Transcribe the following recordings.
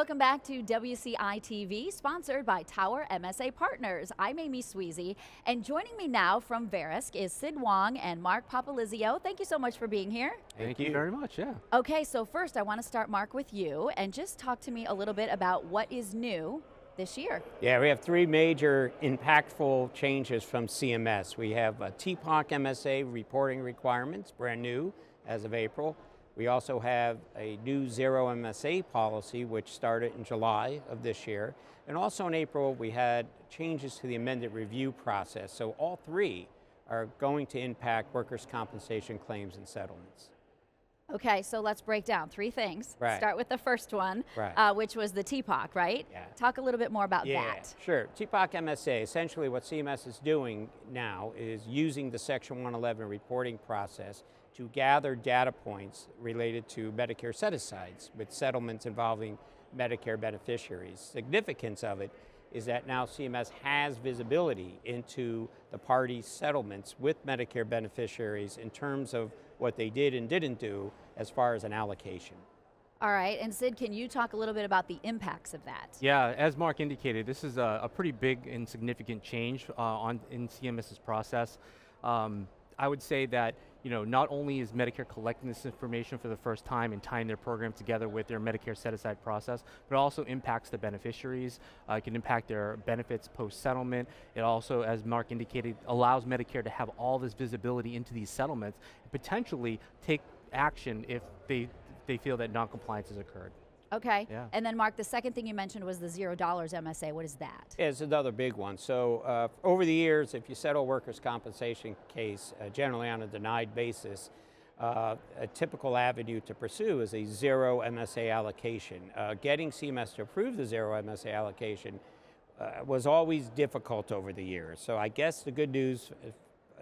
Welcome back to WCI-TV, sponsored by Tower MSA Partners. I'm Amy Sweezy, and joining me now from Verisk is Sid Wong and Mark Popolizio. Thank you so much for being here. Thank you very much, yeah. Okay, so first I want to start, Mark, with you, and just talk to me a little bit about what is new this year. Yeah, we have three major impactful changes from CMS. We have TPOC MSA reporting requirements, brand new as of April. We also have a new zero MSA policy, which started in July of this year. And also in April, we had changes to the amended review process. So all three are going to impact workers' compensation claims and settlements. Okay, so let's break down three things. Right. Start with the first one, which was the TPOC, right? Yeah. Talk a little bit more about that. Sure. TPOC MSA, essentially what CMS is doing now is using the Section 111 reporting process to gather data points related to Medicare set-asides with settlements involving Medicare beneficiaries. Significance of it is that now CMS has visibility into the parties' settlements with Medicare beneficiaries in terms of what they did and didn't do as far as an allocation. All right, and Sid, can you talk a little bit about the impacts of that? Yeah, as Mark indicated, this is a pretty big and significant change in CMS's process. I would say that not only is Medicare collecting this information for the first time and tying their program together with their Medicare set-aside process, but it also impacts the beneficiaries. It can impact their benefits post-settlement. It also, as Mark indicated, allows Medicare to have all this visibility into these settlements and potentially take action if they feel that non-compliance has occurred. Okay, yeah. And then Mark, the second thing you mentioned was the $0 MSA. What is that? It's another big one. So over the years, if you settle a workers' compensation case, generally on a denied basis, a typical avenue to pursue is a zero MSA allocation. Getting CMS to approve the zero MSA allocation was always difficult over the years. So I guess the good news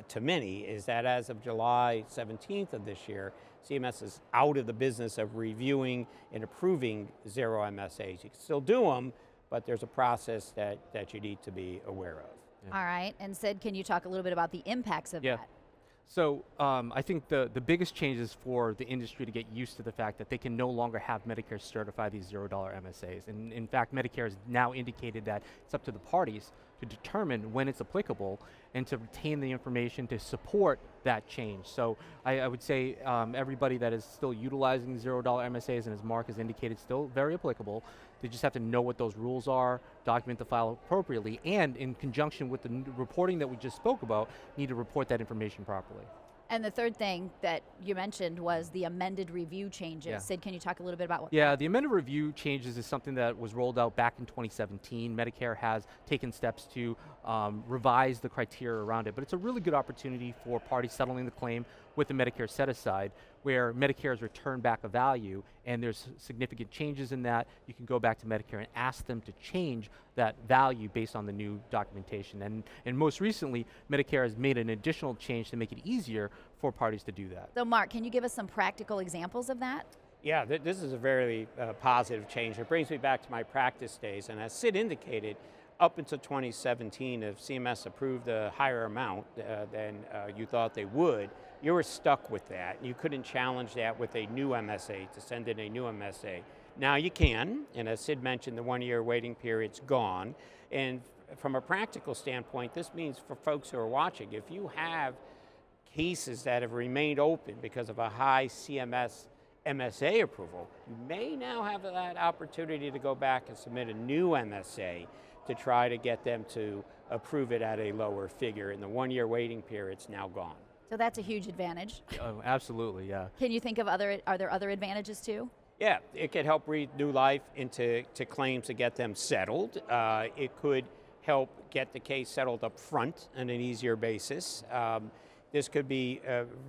to many is that as of July 17th of this year, CMS is out of the business of reviewing and approving zero MSAs. You can still do them, but there's a process that you need to be aware of. Yeah. All right, and Sid, can you talk a little bit about the impacts of that? So I think the biggest change is for the industry to get used to the fact that they can no longer have Medicare certify these $0 MSAs. And in fact, Medicare has now indicated that it's up to the parties to determine when it's applicable and to retain the information to support that change. So I would say everybody that is still utilizing $0 MSAs, and as Mark has indicated, still very applicable. They just have to know what those rules are, document the file appropriately, and in conjunction with the reporting that we just spoke about, need to report that information properly. And the third thing that you mentioned was the amended review changes. Yeah. Sid, can you talk a little bit about what? Yeah, the amended review changes is something that was rolled out back in 2017. Medicare has taken steps to revise the criteria around it, but it's a really good opportunity for parties settling the claim with the Medicare set-aside, where Medicare has returned back a value, and there's significant changes in that. You can go back to Medicare and ask them to change that value based on the new documentation. And most recently, Medicare has made an additional change to make it easier for parties to do that. So Mark, can you give us some practical examples of that? Yeah, this is a very positive change. It brings me back to my practice days, and as Sid indicated, up until 2017, if CMS approved a higher amount than you thought they would, you were stuck with that. You couldn't challenge that with a new MSA, to send in a new MSA. Now you can, and as Sid mentioned, the one-year waiting period's gone. And from a practical standpoint, this means for folks who are watching, if you have cases that have remained open because of a high CMS MSA approval, you may now have that opportunity to go back and submit a new MSA to try to get them to approve it at a lower figure, and the one-year waiting period's now gone. So that's a huge advantage. Oh, absolutely, yeah. Can you think of are there other advantages too? Yeah, it could help breathe new life into claims to get them settled. It could help get the case settled up front on an easier basis. This could be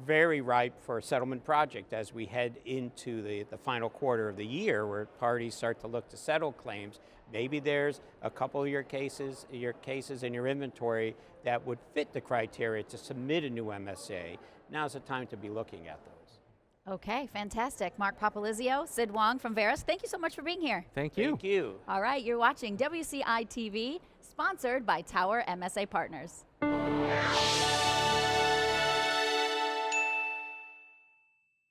very ripe for a settlement project as we head into the final quarter of the year, where parties start to look to settle claims. Maybe there's a couple of your cases in your inventory that would fit the criteria to submit a new MSA. Now's the time to be looking at those. Okay, fantastic. Mark Popolizio, Sid Wong from Verisk, thank you so much for being here. Thank you. Thank you. All right, you're watching WCI-TV, sponsored by Tower MSA Partners.